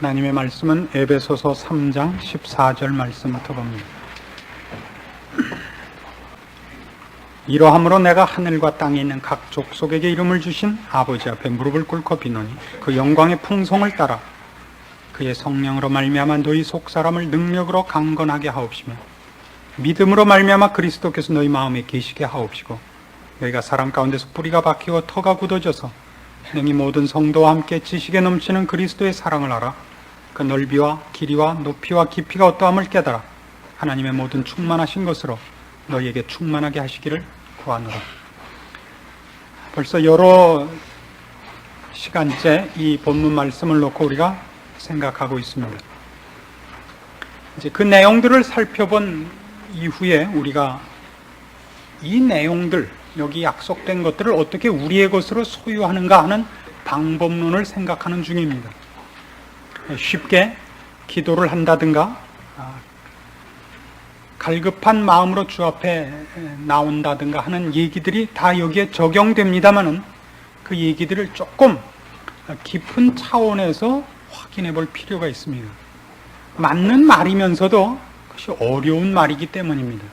하나님의 말씀은 에베소서 3장 14절 말씀부터 봅니다. 이러함으로 내가 하늘과 땅에 있는 각 족속에게 이름을 주신 아버지 앞에 무릎을 꿇고 비노니 그 영광의 풍성을 따라 그의 성령으로 말미암아 너희 속사람을 능력으로 강건하게 하옵시며 믿음으로 말미암아 그리스도께서 너희 마음에 계시게 하옵시고 너희가 사람 가운데서 뿌리가 박히고 터가 굳어져서 능히 모든 성도와 함께 지식에 넘치는 그리스도의 사랑을 알아 그 넓이와 길이와 높이와 깊이가 어떠함을 깨달아 하나님의 모든 충만하신 것으로 너희에게 충만하게 하시기를 구하노라. 벌써 여러 시간째 이 본문 말씀을 놓고 우리가 생각하고 있습니다. 이제 그 내용들을 살펴본 이후에 우리가 이 내용들, 여기 약속된 것들을 어떻게 우리의 것으로 소유하는가 하는 방법론을 생각하는 중입니다. 쉽게 기도를 한다든가 갈급한 마음으로 주 앞에 나온다든가 하는 얘기들이 다 여기에 적용됩니다만은 그 얘기들을 조금 깊은 차원에서 확인해 볼 필요가 있습니다. 맞는 말이면서도 그것이 어려운 말이기 때문입니다.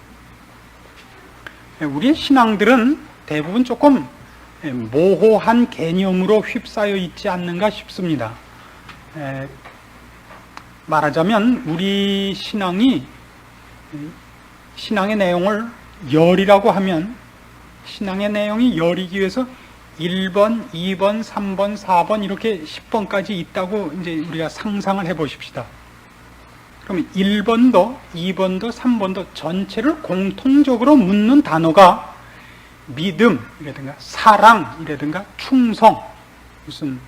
우리의 신앙들은 대부분 조금 모호한 개념으로 휩싸여 있지 않는가 싶습니다. 말하자면 우리 신앙의 내용을 열이라고 하면 신앙의 내용이 열이기 위해서 1번, 2번, 3번, 4번 이렇게 10번까지 있다고 이제 우리가 상상을 해 보십시다. 그러면 1번도, 2번도, 3번도 전체를 공통적으로 묻는 단어가 믿음이라든가 사랑이라든가 충성 무슨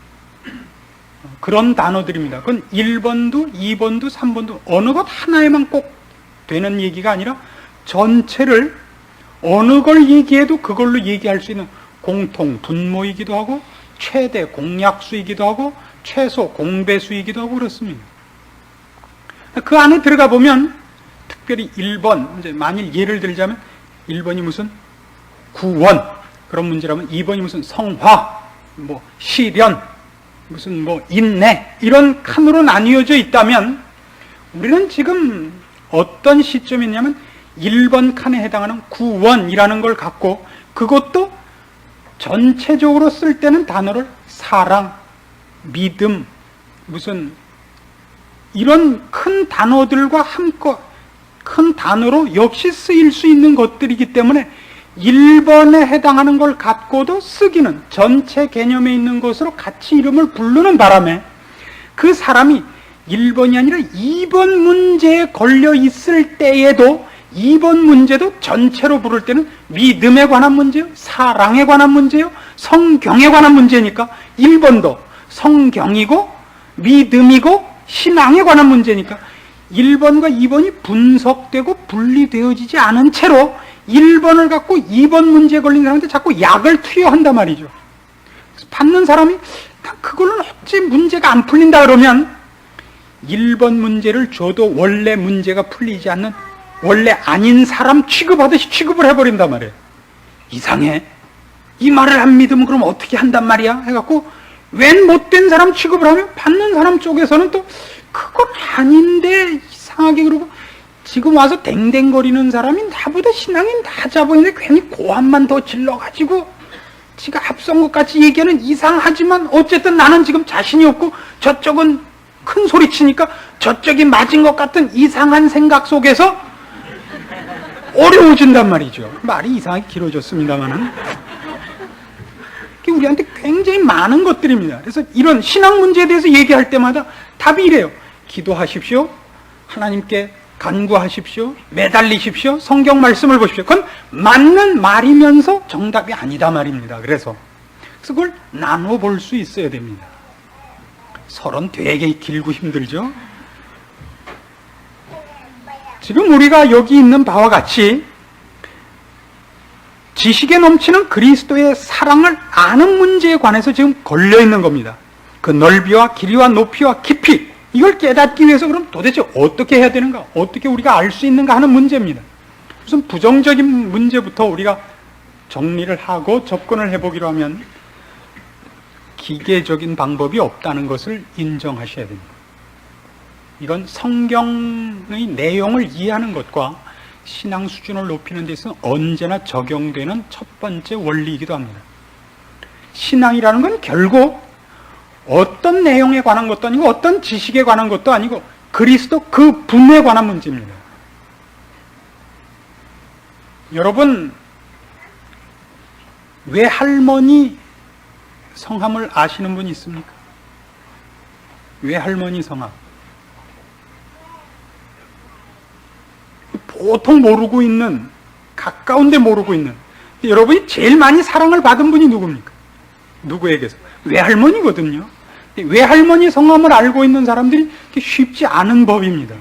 그런 단어들입니다. 그건 1번도, 2번도, 3번도 어느 것 하나에만 꼭 되는 얘기가 아니라 전체를 어느 걸 얘기해도 그걸로 얘기할 수 있는 공통 분모이기도 하고 최대 공약수이기도 하고 최소 공배수이기도 하고 그렇습니다. 그 안에 들어가 보면 특별히 1번, 이제 만일 예를 들자면 1번이 무슨 구원 그런 문제라면 2번이 무슨 성화, 뭐 시련, 무슨 뭐 인내 이런 칸으로 나뉘어져 있다면 우리는 지금 어떤 시점이 있냐면 1번 칸에 해당하는 구원이라는 걸 갖고 그것도 전체적으로 쓸 때는 단어를 사랑, 믿음, 무슨 이런 큰 단어들과 함께 큰 단어로 역시 쓰일 수 있는 것들이기 때문에 1번에 해당하는 걸 갖고도 쓰기는 전체 개념에 있는 것으로 같이 이름을 부르는 바람에 그 사람이 1번이 아니라 2번 문제에 걸려 있을 때에도 2번 문제도 전체로 부를 때는 믿음에 관한 문제요, 사랑에 관한 문제요, 성경에 관한 문제니까 1번도 성경이고 믿음이고 신앙에 관한 문제니까 1번과 2번이 분석되고 분리되어지지 않은 채로 1번을 갖고 2번 문제에 걸린 사람한테 자꾸 약을 투여한단 말이죠. 그래서 받는 사람이 그걸로 어찌 문제가 안 풀린다 그러면 1번 문제를 줘도 원래 문제가 풀리지 않는 원래 아닌 사람 취급하듯이 취급을 해버린단 말이에요. 이상해. 이 말을 안 믿으면 그럼 어떻게 한단 말이야? 해갖고 웬 못된 사람 취급을 하면 받는 사람 쪽에서는 또 그건 아닌데 이상하게 그러고 지금 와서 댕댕거리는 사람이 나보다 신앙이 낮아 보이는데 괜히 고함만 더 질러가지고 지가 앞선 것 같이 얘기하는 이상하지만 어쨌든 나는 지금 자신이 없고 저쪽은 큰 소리 치니까 저쪽이 맞은 것 같은 이상한 생각 속에서 어려워진단 말이죠. 말이 이상하게 길어졌습니다만은 우리한테 굉장히 많은 것들입니다. 그래서 이런 신앙 문제에 대해서 얘기할 때마다 답이 이래요. 기도하십시오. 하나님께 간구하십시오. 매달리십시오. 성경 말씀을 보십시오. 그건 맞는 말이면서 정답이 아니다 말입니다. 그래서 그걸 나눠볼 수 있어야 됩니다. 서론 되게 길고 힘들죠. 지금 우리가 여기 있는 바와 같이 지식에 넘치는 그리스도의 사랑을 아는 문제에 관해서 지금 걸려있는 겁니다. 그 넓이와 길이와 높이와 깊이 이걸 깨닫기 위해서 그럼 도대체 어떻게 해야 되는가? 어떻게 우리가 알 수 있는가 하는 문제입니다. 무슨 부정적인 문제부터 우리가 정리를 하고 접근을 해보기로 하면 기계적인 방법이 없다는 것을 인정하셔야 됩니다. 이건 성경의 내용을 이해하는 것과 신앙 수준을 높이는 데서 언제나 적용되는 첫 번째 원리이기도 합니다. 신앙이라는 건 결국 어떤 내용에 관한 것도 아니고 어떤 지식에 관한 것도 아니고 그리스도 그 분에 관한 문제입니다. 여러분, 외할머니 성함을 아시는 분 있습니까? 외할머니 성함. 보통 모르고 있는, 가까운데 모르고 있는, 여러분이 제일 많이 사랑을 받은 분이 누굽니까? 누구에게서? 외할머니거든요. 외할머니 성함을 알고 있는 사람들이 쉽지 않은 법입니다.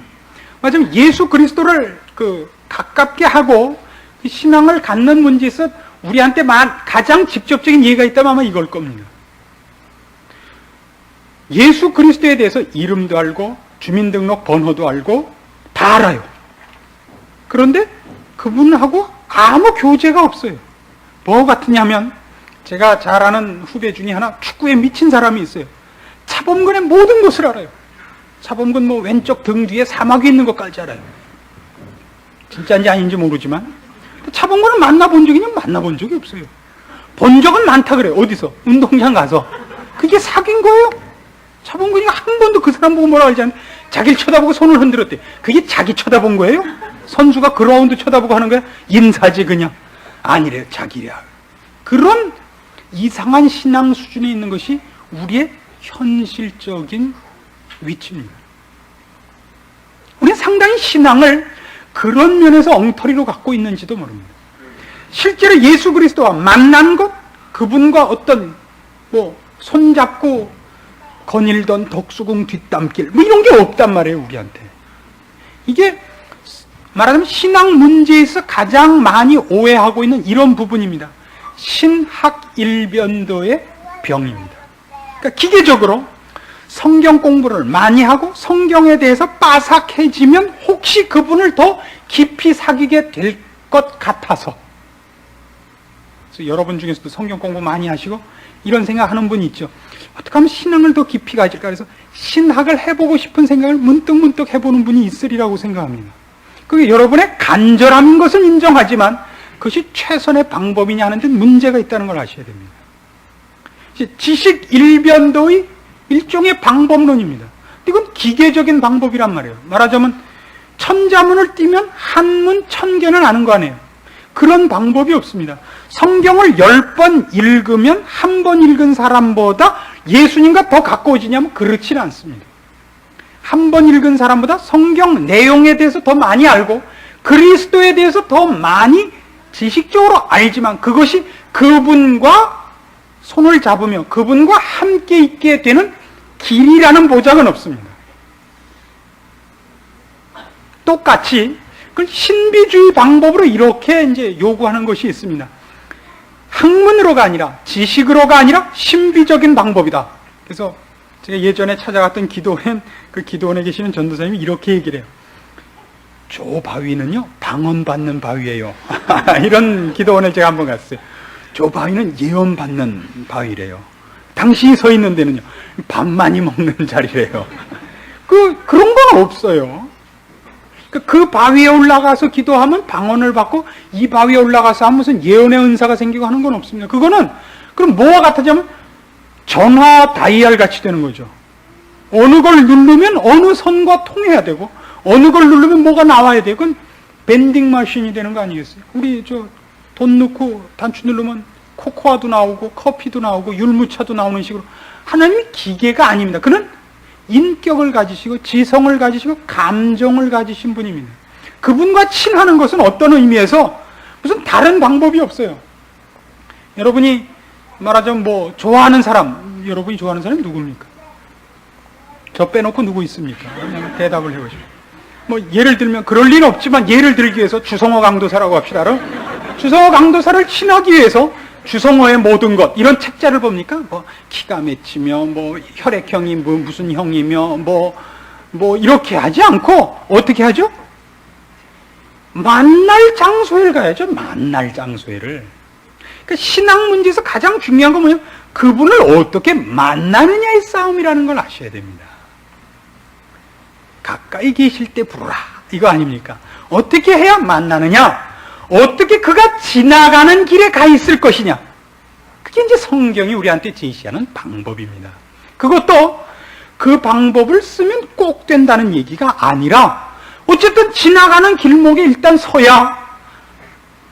맞으면 예수 그리스도를 가깝게 하고 신앙을 갖는 문제에서 우리한테 가장 직접적인 이해가 있다면 아마 이걸 겁니다. 예수 그리스도에 대해서 이름도 알고 주민등록 번호도 알고 다 알아요. 그런데 그분하고 아무 교제가 없어요. 뭐 같으냐면, 제가 잘 아는 후배 중에 하나 축구에 미친 사람이 있어요. 차범근의 모든 것을 알아요. 차범근 왼쪽 등 뒤에 사막이 있는 것까지 알아요. 진짜인지 아닌지 모르지만 차범근을 만나본 적이냐? 만나본 적이 없어요. 본 적은 많다 그래요. 어디서? 운동장 가서. 그게 사귄 거예요. 차범근이 한 번도 그 사람 보고 뭐라고 하지 않는데 자기를 쳐다보고 손을 흔들었대. 그게 자기 쳐다본 거예요? 선수가 그라운드 쳐다보고 하는 거야? 인사지 그냥. 아니래요. 자기야. 그런 이상한 신앙 수준에 있는 것이 우리의 현실적인 위치입니다. 우리는 상당히 신앙을 그런 면에서 엉터리로 갖고 있는지도 모릅니다. 실제로 예수 그리스도와 만난 것, 그분과 어떤 손잡고 거닐던 덕수궁 뒷담길 이런 게 없단 말이에요. 우리한테. 이게 말하자면 신앙 문제에서 가장 많이 오해하고 있는 이런 부분입니다. 신학일변도의 병입니다. 그러니까 기계적으로 성경 공부를 많이 하고 성경에 대해서 빠삭해지면 혹시 그분을 더 깊이 사귀게 될 것 같아서. 그래서 여러분 중에서도 성경 공부 많이 하시고 이런 생각하는 분이 있죠. 어떻게 하면 신앙을 더 깊이 가질까? 그래서 신학을 해보고 싶은 생각을 문득문득 해보는 분이 있으리라고 생각합니다. 그게 여러분의 간절한 것은 인정하지만 그것이 최선의 방법이냐 하는 데 문제가 있다는 걸 아셔야 됩니다. 지식 일변도의 일종의 방법론입니다. 이건 기계적인 방법이란 말이에요. 말하자면 천자문을 띄면 한문 1000개는 아는 거 아니에요. 그런 방법이 없습니다. 성경을 10번 읽으면 한 번 읽은 사람보다 예수님과 더 가까워지냐면 그렇지는 않습니다. 한 번 읽은 사람보다 성경 내용에 대해서 더 많이 알고 그리스도에 대해서 더 많이 지식적으로 알지만 그것이 그분과 손을 잡으며 그분과 함께 있게 되는 길이라는 보장은 없습니다. 똑같이 그 신비주의 방법으로 이렇게 이제 요구하는 것이 있습니다. 학문으로가 아니라 지식으로가 아니라 신비적인 방법이다. 그래서 제가 예전에 찾아갔던 기도원, 그 기도원에 계시는 전도사님이 이렇게 얘기를 해요. 저 바위는요 방언받는 바위예요. 이런 기도원에 제가 한번 갔어요. 저 바위는 예언받는 바위래요. 당신이 서 있는 데는요 밥 많이 먹는 자리래요. 그런 건 없어요. 그 바위에 올라가서 기도하면 방언을 받고 이 바위에 올라가서 하면 무슨 예언의 은사가 생기고 하는 건 없습니다. 그거는 그럼 뭐와 같아지면 전화 다이얼 같이 되는 거죠. 어느 걸 누르면 어느 선과 통해야 되고 어느 걸 누르면 뭐가 나와야 되고 그건 밴딩 머신이 되는 거 아니겠어요? 우리 돈 넣고 단추 누르면 코코아도 나오고 커피도 나오고 율무차도 나오는 식으로 하나님이 기계가 아닙니다. 그는 인격을 가지시고 지성을 가지시고 감정을 가지신 분입니다. 그분과 친하는 것은 어떤 의미에서 무슨 다른 방법이 없어요. 여러분이 말하자면 좋아하는 사람, 여러분이 좋아하는 사람이 누굽니까? 저 빼놓고 누구 있습니까? 그냥 대답을 해보시죠. 예를 들면 그럴 리는 없지만 예를 들기 위해서 주성호 강도사라고 합시다. 주성호 강도사를 친하기 위해서 주성호의 모든 것 이런 책자를 봅니까? 키가 맺히며 혈액형이 무슨 형이며 이렇게 하지 않고 어떻게 하죠? 만날 장소에 가야죠. 만날 장소에를. 그러니까 신앙 문제에서 가장 중요한 건 뭐냐면 그분을 어떻게 만나느냐의 싸움이라는 걸 아셔야 됩니다. 가까이 계실 때 부르라, 이거 아닙니까? 어떻게 해야 만나느냐? 어떻게 그가 지나가는 길에 가 있을 것이냐? 그게 이제 성경이 우리한테 제시하는 방법입니다. 그것도 그 방법을 쓰면 꼭 된다는 얘기가 아니라 어쨌든 지나가는 길목에 일단 서야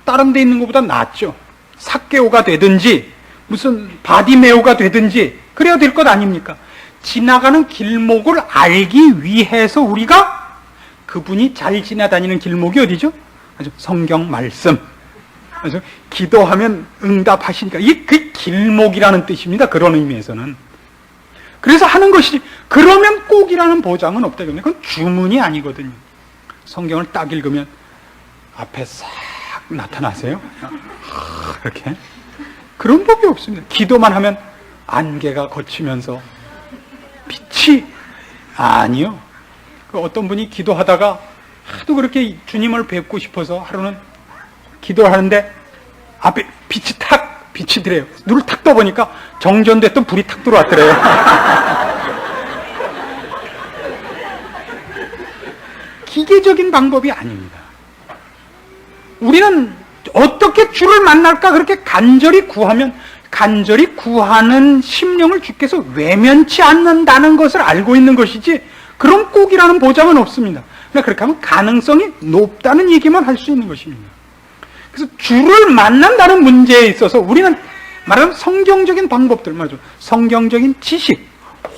다른 데 있는 것보다 낫죠. 삭개오가 되든지 무슨 바디메오가 되든지 그래야 될 것 아닙니까? 지나가는 길목을 알기 위해서 우리가 그분이 잘 지나다니는 길목이 어디죠? 아주 성경 말씀. 아주 기도하면 응답하시니까 이게 그 길목이라는 뜻입니다. 그런 의미에서는. 그래서 하는 것이지 그러면 꼭이라는 보장은 없다. 그건 주문이 아니거든요. 성경을 딱 읽으면 앞에 싹 나타나세요. 이렇게 그런 법이 없습니다. 기도만 하면 안개가 거치면서 빛이 아니요. 어떤 분이 기도하다가 하도 그렇게 주님을 뵙고 싶어서 하루는 기도를 하는데 앞에 빛이 들어요. 눈을 탁 떠보니까 정전됐던 불이 탁 들어왔더래요. 기계적인 방법이 아닙니다. 우리는 어떻게 주를 만날까 그렇게 간절히 구하면 간절히 구하는 심령을 주께서 외면치 않는다는 것을 알고 있는 것이지 그럼 꼭이라는 보장은 없습니다. 그러니까 그렇게 하면 가능성이 높다는 얘기만 할 수 있는 것입니다. 그래서 주를 만난다는 문제에 있어서 우리는 말하자면 성경적인 방법들 말이죠. 성경적인 지식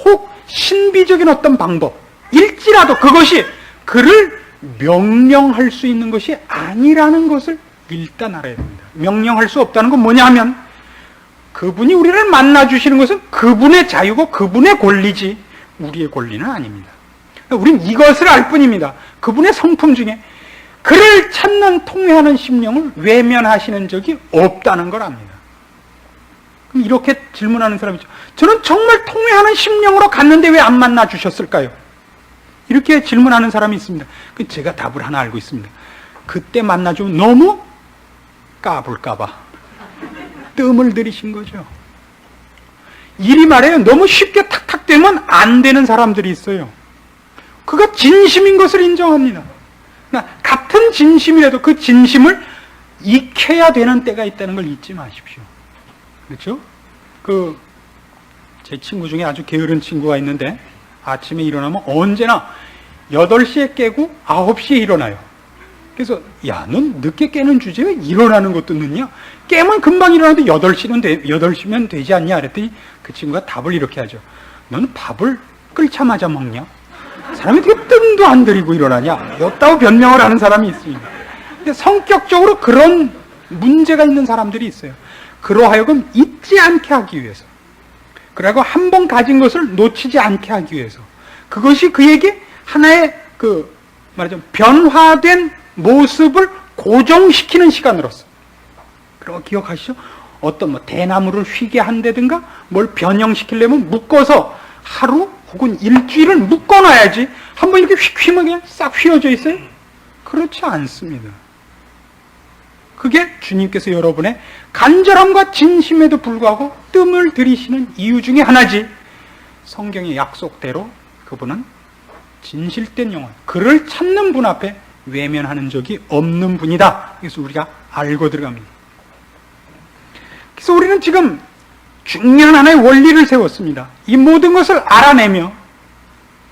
혹 신비적인 어떤 방법일지라도 그것이 그를 명령할 수 있는 것이 아니라는 것을 일단 알아야 됩니다. 명령할 수 없다는 건 뭐냐 하면 그분이 우리를 만나주시는 것은 그분의 자유고 그분의 권리지 우리의 권리는 아닙니다. 우린 이것을 알 뿐입니다. 그분의 성품 중에 그를 찾는 통회하는 심령을 외면하시는 적이 없다는 걸 압니다. 그럼 이렇게 질문하는 사람이 있죠. 저는 정말 통회하는 심령으로 갔는데 왜 안 만나 주셨을까요? 이렇게 질문하는 사람이 있습니다. 제가 답을 하나 알고 있습니다. 그때 만나주면 너무 까불까봐 뜸을 들이신 거죠. 이리 말해요. 너무 쉽게 탁탁 되면 안 되는 사람들이 있어요. 그가 진심인 것을 인정합니다. 같은 진심이라도 그 진심을 익혀야 되는 때가 있다는 걸 잊지 마십시오. 그렇죠? 제 친구 중에 아주 게으른 친구가 있는데 아침에 일어나면 언제나 8시에 깨고 9시에 일어나요. 그래서 야, 넌 늦게 깨는 주제에 일어나는 것도 늦냐? 깨면 금방 일어나는데 8시면 되지 않냐? 그랬더니 그 친구가 답을 이렇게 하죠. 너는 밥을 끓자마자 먹냐? 사람이 어떻게 뜸도 안 들이고 일어나냐? 였다고 변명을 하는 사람이 있습니다. 근데 성격적으로 그런 문제가 있는 사람들이 있어요. 그러하여금 잊지 않게 하기 위해서. 그리고 한 번 가진 것을 놓치지 않게 하기 위해서. 그것이 그에게 하나의 말하자면 변화된 모습을 고정시키는 시간으로서. 그리고 기억하시죠? 어떤 대나무를 휘게 한다든가 뭘 변형시키려면 묶어서 하루 혹은 일주일을 묶어놔야지 한번 이렇게 휙 휘면 그냥 싹 휘어져 있어요? 그렇지 않습니다. 그게 주님께서 여러분의 간절함과 진심에도 불구하고 뜸을 들이시는 이유 중에 하나지. 성경의 약속대로 그분은 진실된 영혼, 그를 찾는 분 앞에 외면하는 적이 없는 분이다. 그래서 우리가 알고 들어갑니다. 그래서 우리는 지금 중요한 하나의 원리를 세웠습니다. 이 모든 것을 알아내며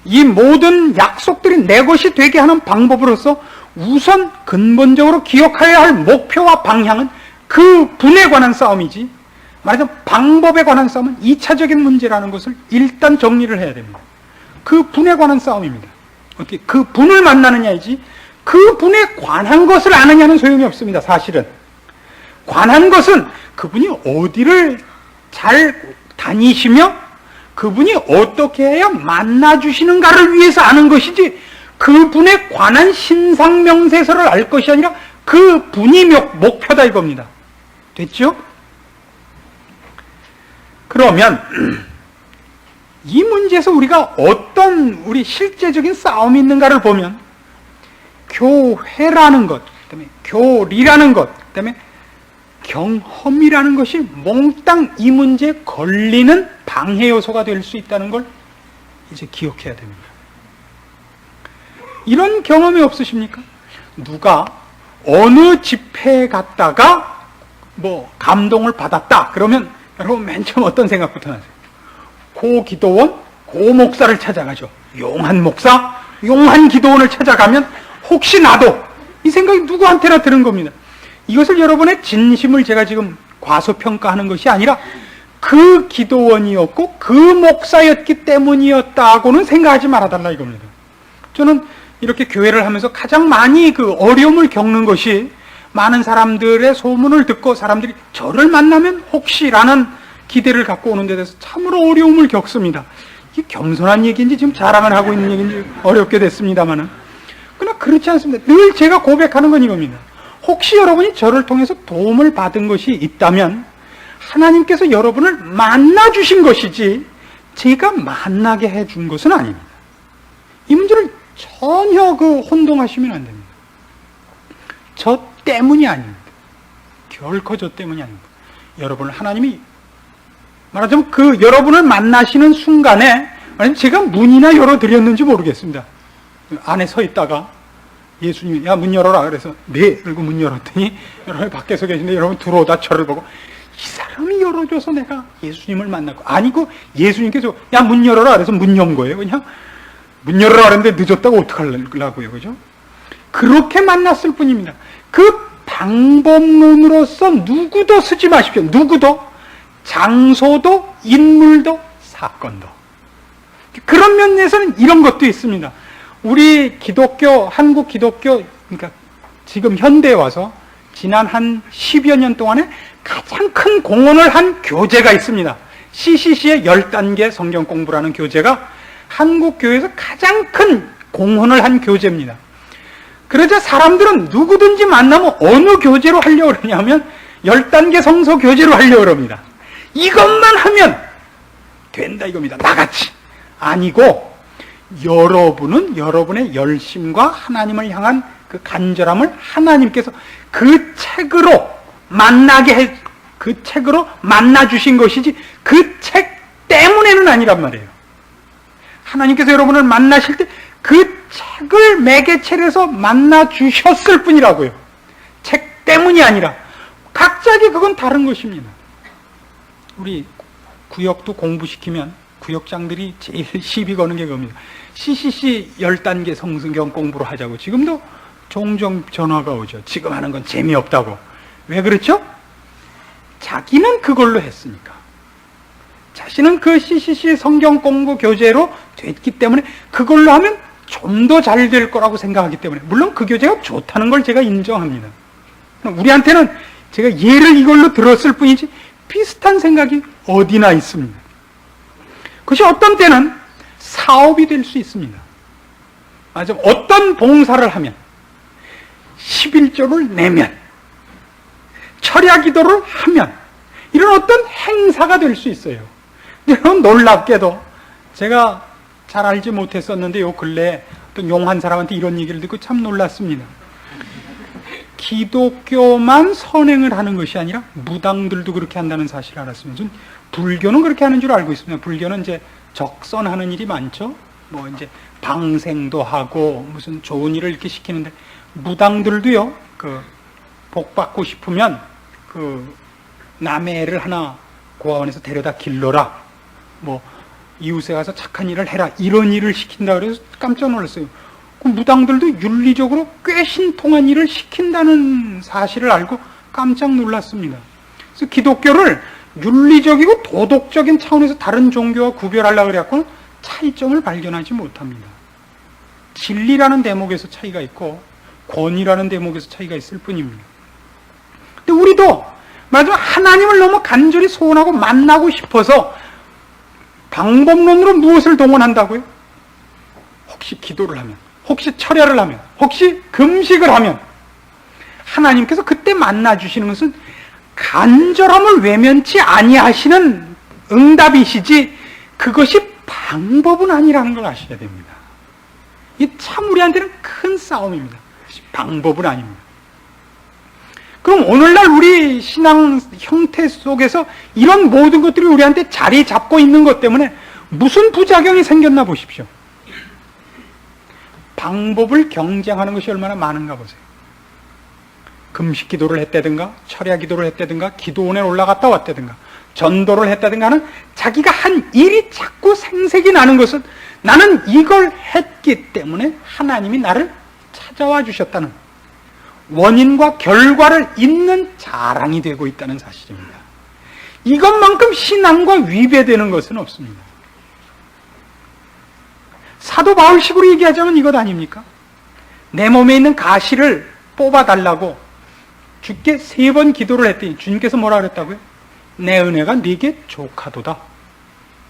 이 모든 약속들이 내 것이 되게 하는 방법으로서 우선 근본적으로 기억해야 할 목표와 방향은 그 분에 관한 싸움이지, 말하자면 방법에 관한 싸움은 2차적인 문제라는 것을 일단 정리를 해야 됩니다. 그 분에 관한 싸움입니다. 어떻게 그 분을 만나느냐이지 그 분에 관한 것을 아느냐는 소용이 없습니다. 사실은 관한 것은 그분이 어디를 잘 다니시며 그분이 어떻게 해야 만나주시는가를 위해서 아는 것이지 그분에 관한 신상명세서를 알 것이 아니라 그 분이 목표다 이겁니다. 됐죠? 그러면 이 문제에서 우리가 어떤 우리 실제적인 싸움이 있는가를 보면 교회라는 것, 그다음에 교리라는 것, 그다음에 경험이라는 것이 몽땅 이 문제에 걸리는 방해 요소가 될 수 있다는 걸 이제 기억해야 됩니다. 이런 경험이 없으십니까? 누가 어느 집회에 갔다가 뭐 감동을 받았다 그러면 여러분 맨 처음 어떤 생각부터 나세요? 고 기도원, 고 목사를 찾아가죠. 용한 목사, 용한 기도원을 찾아가면 혹시 나도, 이 생각이 누구한테나 드는 겁니다. 이것을 여러분의 진심을 제가 지금 과소평가하는 것이 아니라 그 기도원이었고 그 목사였기 때문이었다고는 생각하지 말아달라 이겁니다. 저는 이렇게 교회를 하면서 가장 많이 그 어려움을 겪는 것이 많은 사람들의 소문을 듣고 사람들이 저를 만나면 혹시라는 기대를 갖고 오는 데 대해서 참으로 어려움을 겪습니다. 이게 겸손한 얘기인지 지금 자랑을 하고 있는 얘기인지 어렵게 됐습니다만은, 그러나 그렇지 않습니다. 늘 제가 고백하는 건 이겁니다. 혹시 여러분이 저를 통해서 도움을 받은 것이 있다면 하나님께서 여러분을 만나주신 것이지 제가 만나게 해준 것은 아닙니다. 이 문제를 전혀 혼동하시면 안 됩니다. 저 때문이 아닙니다. 결코 저 때문이 아닙니다. 여러분을 하나님이 말하자면 그 여러분을 만나시는 순간에 제가 문이나 열어드렸는지 모르겠습니다. 안에 서 있다가 예수님이 야 문 열어라 그래서 네 그리고 문 열었더니 여러분 밖에서 계신데 여러분 들어오다 저를 보고 이 사람이 열어줘서 내가 예수님을 만났고, 아니고 예수님께서 야 문 열어라 그래서 문 연 거예요. 그냥 문 열어라 그랬는데 늦었다고 어떡하려고요, 그죠? 그렇게 만났을 뿐입니다. 그 방법론으로서 누구도 쓰지 마십시오. 누구도, 장소도, 인물도, 사건도. 그런 면에서는 이런 것도 있습니다. 우리 기독교, 한국 기독교, 그러니까 지금 현대에 와서 지난 한 10여 년 동안에 가장 큰 공헌을 한 교재가 있습니다. CCC의 10단계 성경 공부라는 교재가 한국 교회에서 가장 큰 공헌을 한 교재입니다. 그러자 사람들은 누구든지 만나면 어느 교재로 하려고 그러냐면 10단계 성서 교재로 하려고 그럽니다. 이것만 하면 된다 이겁니다. 나같이. 아니고 여러분은 여러분의 열심과 하나님을 향한 그 간절함을 하나님께서 그 책으로 그 책으로 만나주신 것이지 그 책 때문에는 아니란 말이에요. 하나님께서 여러분을 만나실 때 그 책을 매개체로 해서 만나주셨을 뿐이라고요. 책 때문이 아니라. 각자에게 그건 다른 것입니다. 우리 구역도 공부시키면 구역장들이 제일 시비 거는 게 그겁니다. CCC 10단계 성경 공부로 하자고 지금도 종종 전화가 오죠. 지금 하는 건 재미없다고. 왜 그렇죠? 자기는 그걸로 했으니까. 자신은 그 CCC 성경 공부 교재로 됐기 때문에 그걸로 하면 좀 더 잘 될 거라고 생각하기 때문에, 물론 그 교재가 좋다는 걸 제가 인정합니다. 우리한테는 제가 예를 이걸로 들었을 뿐이지 비슷한 생각이 어디나 있습니다. 그것이 어떤 때는 사업이 될 수 있습니다. 맞아, 어떤 봉사를 하면 11조를 내면 철야 기도를 하면 이런 어떤 행사가 될 수 있어요. 여러분 놀랍게도 제가 잘 알지 못했었는데 요 근래에 어떤 용한 사람한테 이런 얘기를 듣고 참 놀랐습니다. 기독교만 선행을 하는 것이 아니라 무당들도 그렇게 한다는 사실을 알았습니다. 불교는 그렇게 하는 줄 알고 있습니다. 불교는 이제 적선하는 일이 많죠. 뭐 이제 방생도 하고 무슨 좋은 일을 이렇게 시키는데, 무당들도요, 복 받고 싶으면 남의 애를 하나 고아원에서 데려다 길러라, 뭐 이웃에 가서 착한 일을 해라, 이런 일을 시킨다 그래서 깜짝 놀랐어요. 그 무당들도 윤리적으로 꽤 신통한 일을 시킨다는 사실을 알고 깜짝 놀랐습니다. 그래서 기독교를 윤리적이고 도덕적인 차원에서 다른 종교와 구별하려고 그래갖고는 차이점을 발견하지 못합니다. 진리라는 대목에서 차이가 있고 권위라는 대목에서 차이가 있을 뿐입니다. 근데 우리도 말하자면 하나님을 너무 간절히 소원하고 만나고 싶어서 방법론으로 무엇을 동원한다고요? 혹시 기도를 하면, 혹시 철야를 하면, 혹시 금식을 하면 하나님께서 그때 만나주시는 것은 간절함을 외면치 아니하시는 응답이시지 그것이 방법은 아니라는 걸 아셔야 됩니다. 이 참 우리한테는 큰 싸움입니다. 방법은 아닙니다. 그럼 오늘날 우리 신앙 형태 속에서 이런 모든 것들이 우리한테 자리 잡고 있는 것 때문에 무슨 부작용이 생겼나 보십시오. 방법을 경쟁하는 것이 얼마나 많은가 보세요. 금식 기도를 했다든가 철야 기도를 했다든가 기도원에 올라갔다 왔다든가 전도를 했다든가 하는 자기가 한 일이 자꾸 생색이 나는 것은 나는 이걸 했기 때문에 하나님이 나를 찾아와 주셨다는 원인과 결과를 잇는 자랑이 되고 있다는 사실입니다. 이것만큼 신앙과 위배되는 것은 없습니다. 사도 바울식으로 얘기하자면 이것 아닙니까? 내 몸에 있는 가시를 뽑아달라고 주께 3번 기도를 했더니 주님께서 뭐라 그랬다고요? 내 은혜가 네게 족하도다.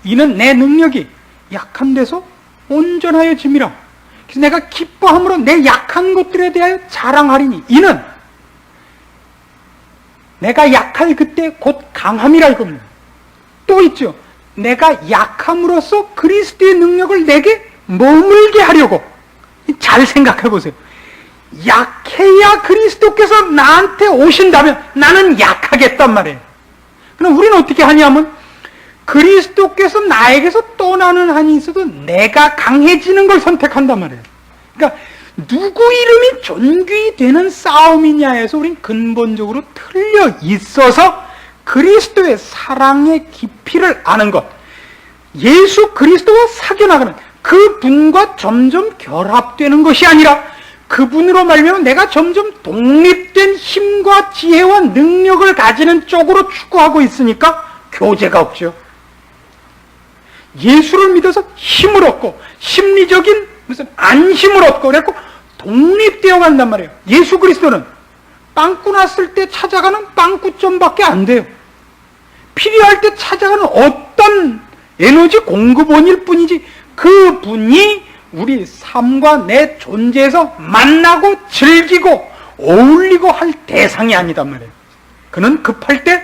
이는 내 능력이 약한 데서 온전하여 짐이라. 그래서 내가 기뻐함으로 내 약한 것들에 대하여 자랑하리니 이는 내가 약할 그때 곧 강함이라 이겁니다. 또 있죠. 내가 약함으로써 그리스도의 능력을 내게 머물게 하려고. 잘 생각해 보세요. 약해야 그리스도께서 나한테 오신다면 나는 약하겠단 말이에요. 그럼 우리는 어떻게 하냐면 그리스도께서 나에게서 떠나는 한이 있어도 내가 강해지는 걸 선택한단 말이에요. 그러니까 누구 이름이 존귀 되는 싸움이냐에서 우린 근본적으로 틀려 있어서 그리스도의 사랑의 깊이를 아는 것, 예수 그리스도와 사귀어나가는 그분과 점점 결합되는 것이 아니라 그분으로 말미암아 내가 점점 독립된 힘과 지혜와 능력을 가지는 쪽으로 추구하고 있으니까 교제가 없죠. 예수를 믿어서 힘을 얻고 심리적인 무슨 안심을 얻고 그래갖고 독립되어 간단 말이에요. 예수 그리스도는 빵꾸 났을 때 찾아가는 빵꾸점밖에 안 돼요. 필요할 때 찾아가는 어떤 에너지 공급원일 뿐이지 그분이 우리 삶과 내 존재에서 만나고 즐기고 어울리고 할 대상이 아니단 말이에요. 그는 급할 때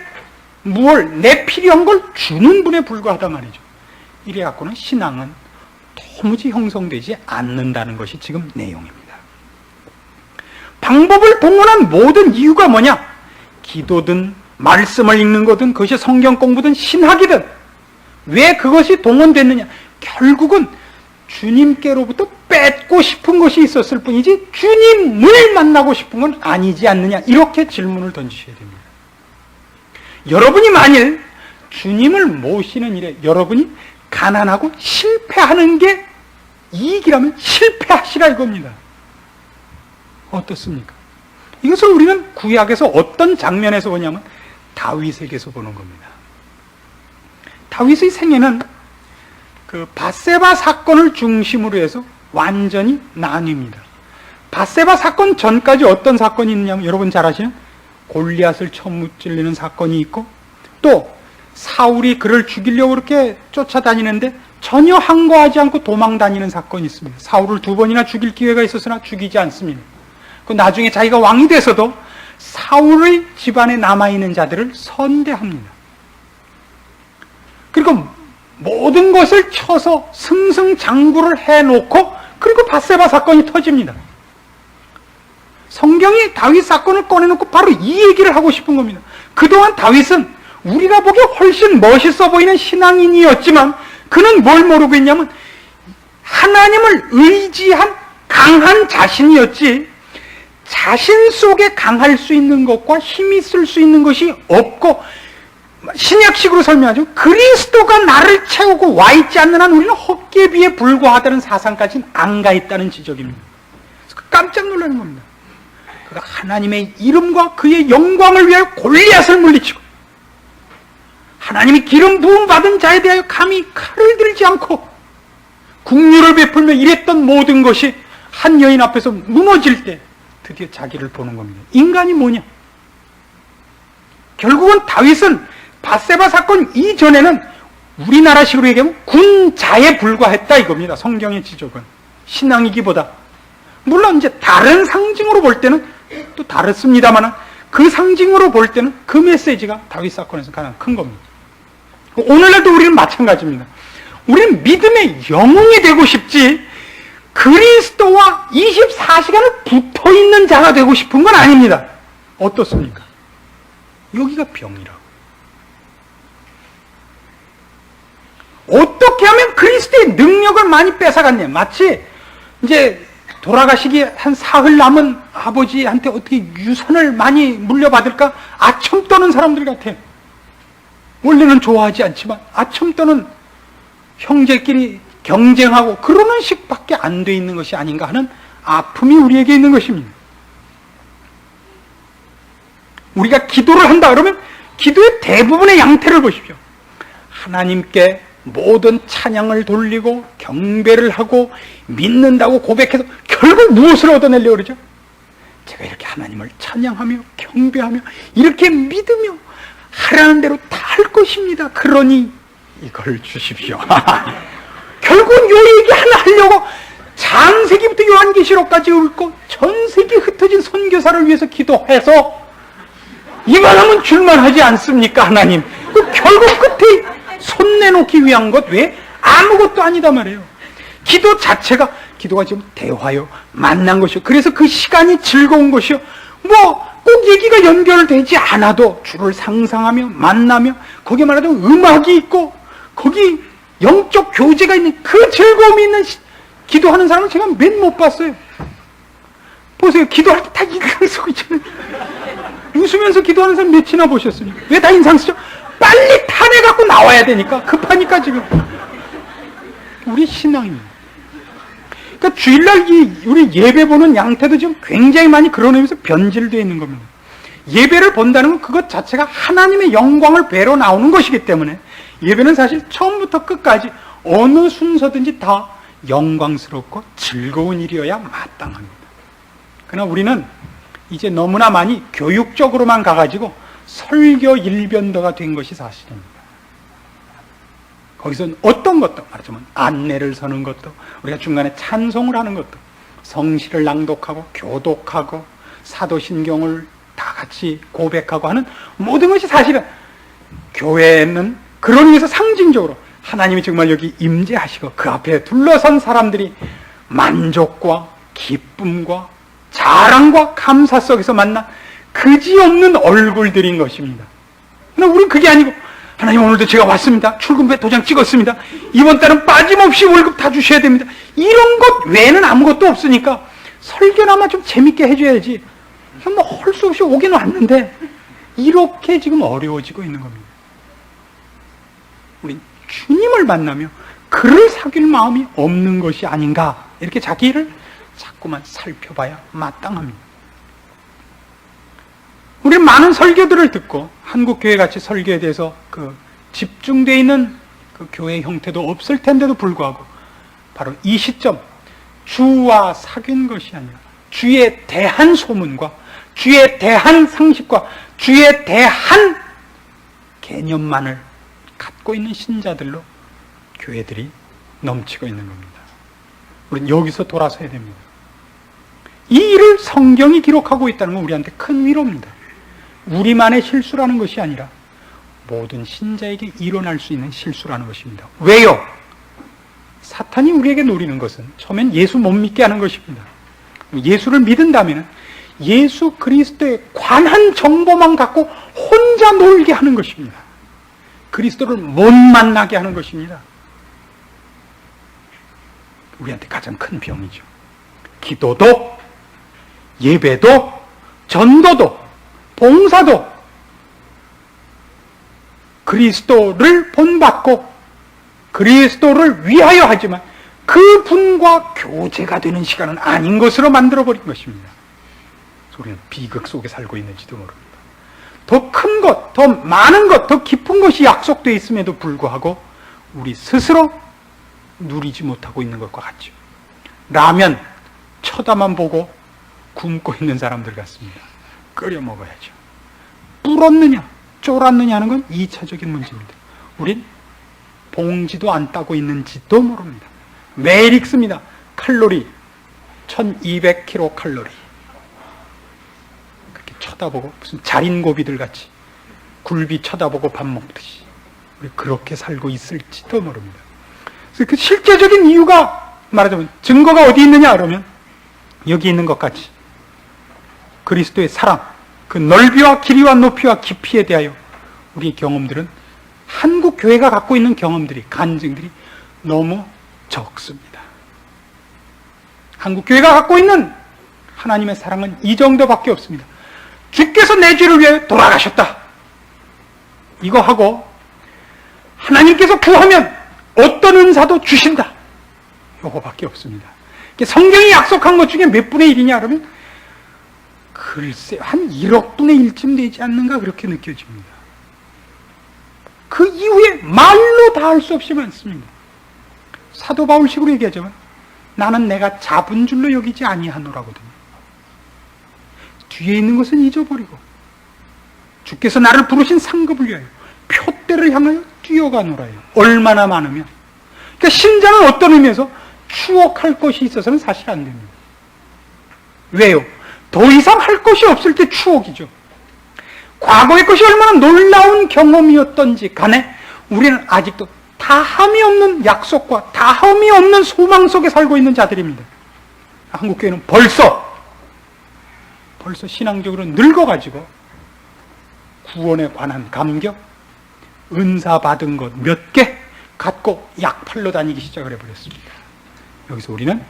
무얼 내 필요한 걸 주는 분에 불과하단 말이죠. 이래갖고는 신앙은 도무지 형성되지 않는다는 것이 지금 내용입니다. 방법을 동원한 모든 이유가 뭐냐? 기도든 말씀을 읽는 거든 그것이 성경 공부든 신학이든 왜 그것이 동원됐느냐? 결국은 주님께로부터 뺏고 싶은 것이 있었을 뿐이지 주님을 만나고 싶은 건 아니지 않느냐? 이렇게 질문을 던지셔야 됩니다. 여러분이 만일 주님을 모시는 일에 여러분이 가난하고 실패하는 게 이익이라면 실패하시라 이겁니다. 어떻습니까? 이것을 우리는 구약에서 어떤 장면에서 보냐면 다윗에게서 보는 겁니다. 다윗의 생애는 그 밧세바 사건을 중심으로 해서 완전히 나뉩니다. 밧세바 사건 전까지 어떤 사건이 있느냐면 여러분 잘 아시는 골리앗을 처음 무찔리는 사건이 있고 또 사울이 그를 죽이려고 그렇게 쫓아다니는데 전혀 항거하지 않고 도망다니는 사건이 있습니다. 사울을 2번이나 죽일 기회가 있었으나 죽이지 않습니다. 그 나중에 자기가 왕이 돼서도 사울의 집안에 남아있는 자들을 선대합니다. 그리고 모든 것을 쳐서 승승장구를 해놓고 그리고 밧세바 사건이 터집니다. 성경이 다윗 사건을 꺼내놓고 바로 이 얘기를 하고 싶은 겁니다. 그동안 다윗은 우리가 보기에 훨씬 멋있어 보이는 신앙인이었지만 그는 뭘 모르고 있냐면 하나님을 의지한 강한 자신이었지 자신 속에 강할 수 있는 것과 힘이 쓸 수 있는 것이 없고 신약식으로 설명하죠. 그리스도가 나를 채우고 와 있지 않는 한 우리는 헛개비에 불과하다는 사상까지는 안 가 있다는 지적입니다. 그래서 깜짝 놀라는 겁니다. 그가 하나님의 이름과 그의 영광을 위하여 골리앗을 물리치고 하나님이 기름 부음 받은 자에 대하여 감히 칼을 들지 않고 국률을 베풀며 이랬던 모든 것이 한 여인 앞에서 무너질 때 드디어 자기를 보는 겁니다. 인간이 뭐냐? 결국은 다윗은 밧세바 사건 이전에는 우리나라식으로 얘기하면 군자에 불과했다 이겁니다. 성경의 지적은. 신앙이기보다. 물론 이제 다른 상징으로 볼 때는 또 다릅니다만 그 상징으로 볼 때는 그 메시지가 다윗 사건에서 가장 큰 겁니다. 오늘날도 우리는 마찬가지입니다. 우리는 믿음의 영웅이 되고 싶지 그리스도와 24시간을 붙어있는 자가 되고 싶은 건 아닙니다. 어떻습니까? 여기가 병이라고. 어떻게 하면 그리스도의 능력을 많이 뺏어갔냐? 마치 이제 돌아가시기 한 사흘 남은 아버지한테 어떻게 유산을 많이 물려받을까 아첨 떠는 사람들 같아요. 원래는 좋아하지 않지만 아첨 떠는 형제끼리 경쟁하고 그러는 식밖에 안 돼 있는 것이 아닌가 하는 아픔이 우리에게 있는 것입니다. 우리가 기도를 한다 그러면 기도의 대부분의 양태를 보십시오. 하나님께 모든 찬양을 돌리고 경배를 하고 믿는다고 고백해서 결국 무엇을 얻어내려고 그러죠? 제가 이렇게 하나님을 찬양하며 경배하며 이렇게 믿으며 하라는 대로 다 할 것입니다. 그러니 이걸 주십시오. 결국은 요 얘기 하나 하려고 창세기부터 요한계시록까지 읽고 전 세계 흩어진 선교사를 위해서 기도해서 이만하면 줄만하지 않습니까? 하나님. 결국 끝에 손 내놓기 위한 것 외에 아무것도 아니다 말이에요. 기도 자체가 기도가 지금 대화요, 만난 것이요. 그래서 그 시간이 즐거운 것이요. 뭐 꼭 얘기가 연결되지 않아도 주를 상상하며 만나며 거기에 말하자면 음악이 있고 거기 영적 교제가 있는 그 즐거움이 있는 기도하는 사람을 제가 몇 못 봤어요. 보세요. 기도할 때 다 인상 쓰고 있잖아요. 웃으면서 기도하는 사람 몇이나 보셨습니까? 왜 다 인상 쓰죠? 빨리 탄해갖고 나와야 되니까 급하니까 지금. 우리 신앙입니다. 그러니까 주일날 우리 예배 보는 양태도 지금 굉장히 많이 그런 의미에서 변질되어 있는 겁니다. 예배를 본다는 건 그것 자체가 하나님의 영광을 뵈러 나오는 것이기 때문에 예배는 사실 처음부터 끝까지 어느 순서든지 다 영광스럽고 즐거운 일이어야 마땅합니다. 그러나 우리는 이제 너무나 많이 교육적으로만 가가지고 설교 일변도가 된 것이 사실입니다. 거기서 어떤 것도 말하자면 안내를 서는 것도 우리가 중간에 찬송을 하는 것도 성시를 낭독하고 교독하고 사도신경을 다 같이 고백하고 하는 모든 것이 사실은 교회는 그런 의미에서 상징적으로 하나님이 정말 여기 임재하시고 그 앞에 둘러선 사람들이 만족과 기쁨과 자랑과 감사 속에서 만난 그지없는 얼굴들인 것입니다. 그러나 우리는 그게 아니고 하나님 오늘도 제가 왔습니다. 출근배 도장 찍었습니다. 이번 달은 빠짐없이 월급 다 주셔야 됩니다. 이런 것 외에는 아무것도 없으니까 설교나마 좀 재밌게 해줘야지. 뭐 할 수 없이 오긴 왔는데 이렇게 지금 어려워지고 있는 겁니다. 우리 주님을 만나며 그를 사귈 마음이 없는 것이 아닌가 이렇게 자기를 자꾸만 살펴봐야 마땅합니다. 우리는 많은 설교들을 듣고 한국교회같이 설교에 대해서 집중되어 있는 그 교회 형태도 없을 텐데도 불구하고 바로 이 시점 주와 사귄 것이 아니라 주에 대한 소문과 주에 대한 상식과 주에 대한 개념만을 갖고 있는 신자들로 교회들이 넘치고 있는 겁니다. 우리는 여기서 돌아서야 됩니다. 이 일을 성경이 기록하고 있다는 건 우리한테 큰 위로입니다. 우리만의 실수라는 것이 아니라 모든 신자에게 일어날 수 있는 실수라는 것입니다. 왜요? 사탄이 우리에게 노리는 것은 처음엔 예수 못 믿게 하는 것입니다. 예수를 믿은다면 예수 그리스도에 관한 정보만 갖고 혼자 놀게 하는 것입니다. 그리스도를 못 만나게 하는 것입니다. 우리한테 가장 큰 병이죠. 기도도 예배도 전도도 봉사도 그리스도를 본받고 그리스도를 위하여 하지만 그분과 교제가 되는 시간은 아닌 것으로 만들어버린 것입니다. 우리는 비극 속에 살고 있는지도 모릅니다. 더 큰 것, 더 많은 것, 더 깊은 것이 약속되어 있음에도 불구하고 우리 스스로 누리지 못하고 있는 것과 같죠. 라면 쳐다만 보고 굶고 있는 사람들 같습니다. 끓여 먹어야죠. 불었느냐 쫄았느냐 하는 건 2차적인 문제입니다. 우린 봉지도 안 따고 있는지도 모릅니다. 매일 읽습니다. 칼로리 1200kcal 그렇게 쳐다보고 무슨 자린고비들 같이 굴비 쳐다보고 밥 먹듯이 우리 그렇게 살고 있을지도 모릅니다. 그래서 그 실제적인 이유가 말하자면 증거가 어디 있느냐 그러면 여기 있는 것 같이 그리스도의 사랑, 그 넓이와 길이와 높이와 깊이에 대하여 우리의 경험들은 한국 교회가 갖고 있는 경험들이, 간증들이 너무 적습니다. 한국교회가 갖고 있는 하나님의 사랑은 이 정도밖에 없습니다. 주께서 내 죄를 위해 돌아가셨다. 이거 하고 하나님께서 구하면 어떤 은사도 주신다. 이거밖에 없습니다. 성경이 약속한 것 중에 몇 분의 1이냐 그러면 글쎄 한 1억 분의 1쯤 되지 않는가 그렇게 느껴집니다. 그 이후에 말로 다 할 수 없이 많습니다. 사도 바울식으로 얘기하자면 나는 내가 잡은 줄로 여기지 아니하노라거든요. 뒤에 있는 것은 잊어버리고 주께서 나를 부르신 상급을 위하여 표대를 향하여 뛰어가노라요. 얼마나 많으면. 그러니까 신자는 어떤 의미에서 추억할 것이 있어서는 사실 안 됩니다. 왜요? 더 이상 할 것이 없을 때 추억이죠. 과거의 것이 얼마나 놀라운 경험이었던지 간에 우리는 아직도 다함이 없는 약속과 다함이 없는 소망 속에 살고 있는 자들입니다. 한국교회는 벌써 신앙적으로 늙어가지고 구원에 관한 감격, 은사 받은 것 몇 개 갖고 약팔로 다니기 시작을 해버렸습니다. 여기서 우리는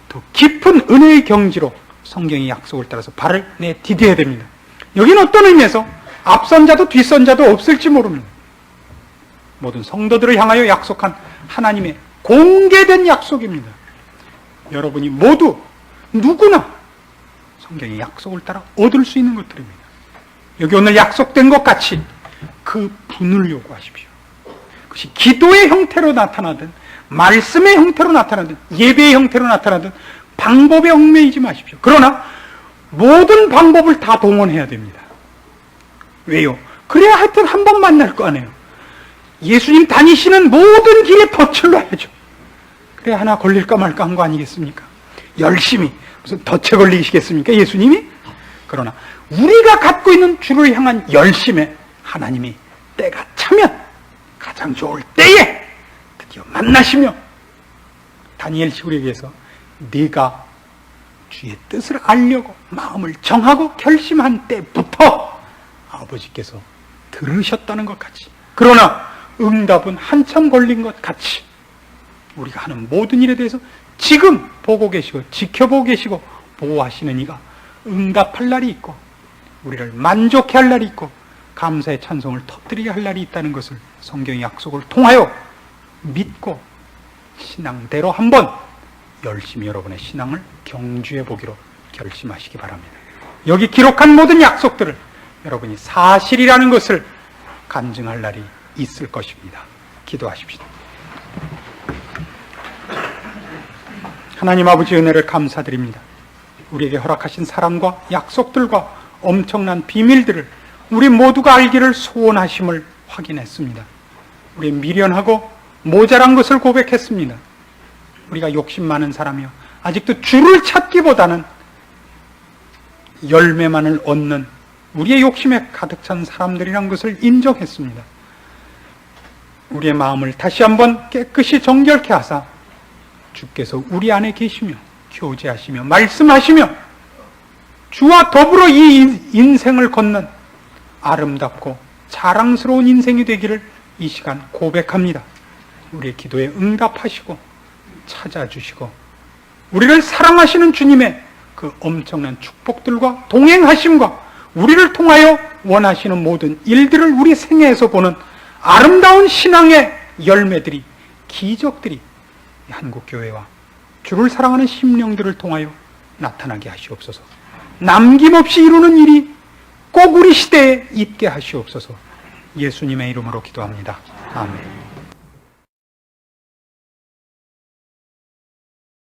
더 깊은 은혜의 경지로 성경의 약속을 따라서 발을 내디뎌야 됩니다. 여기는 어떤 의미에서 앞선 자도 뒷선 자도 없을지 모릅니다. 모든 성도들을 향하여 약속한 하나님의 공개된 약속입니다. 여러분이 모두 누구나 성경의 약속을 따라 얻을 수 있는 것들입니다. 여기 오늘 약속된 것 같이 그 분을 요구하십시오. 그것이 기도의 형태로 나타나든 말씀의 형태로 나타나든 예배의 형태로 나타나든 방법에 얽매이지 마십시오. 그러나 모든 방법을 다 동원해야 됩니다. 왜요? 그래야 하여튼 한 번 만날 거 아니에요. 예수님 다니시는 모든 길에 덫을 놔야죠. 그래야 하나 걸릴까 말까 한 거 아니겠습니까? 열심히 무슨 덫에 걸리시겠습니까? 예수님이? 그러나 우리가 갖고 있는 주를 향한 열심에 하나님이 때가 차면 가장 좋을 때에 드디어 만나시며 다니엘식으로 얘기해서 네가 주의 뜻을 알려고 마음을 정하고 결심한 때부터 아버지께서 들으셨다는 것 같이, 그러나 응답은 한참 걸린 것 같이 우리가 하는 모든 일에 대해서 지금 보고 계시고 지켜보고 계시고 보호하시는 이가 응답할 날이 있고 우리를 만족해 할 날이 있고 감사의 찬송을 터뜨리게 할 날이 있다는 것을 성경의 약속을 통하여 믿고 신앙대로 한번 열심히 여러분의 신앙을 경주해 보기로 결심하시기 바랍니다. 여기 기록한 모든 약속들을 여러분이 사실이라는 것을 간증할 날이 있을 것입니다. 기도하십시다. 하나님 아버지 은혜를 감사드립니다. 우리에게 허락하신 사랑과 약속들과 엄청난 비밀들을 우리 모두가 알기를 소원하심을 확인했습니다. 우리 미련하고 모자란 것을 고백했습니다. 우리가 욕심 많은 사람이요 아직도 주를 찾기보다는 열매만을 얻는 우리의 욕심에 가득 찬 사람들이란 것을 인정했습니다. 우리의 마음을 다시 한번 깨끗이 정결케 하사 주께서 우리 안에 계시며 교제하시며 말씀하시며 주와 더불어 이 인생을 걷는 아름답고 자랑스러운 인생이 되기를 이 시간 고백합니다. 우리의 기도에 응답하시고 찾아주시고 우리를 사랑하시는 주님의 그 엄청난 축복들과 동행하심과 우리를 통하여 원하시는 모든 일들을 우리 생애에서 보는 아름다운 신앙의 열매들이, 기적들이 한국교회와 주를 사랑하는 심령들을 통하여 나타나게 하시옵소서. 남김없이 이루는 일이 꼭 우리 시대에 있게 하시옵소서. 예수님의 이름으로 기도합니다. 아멘.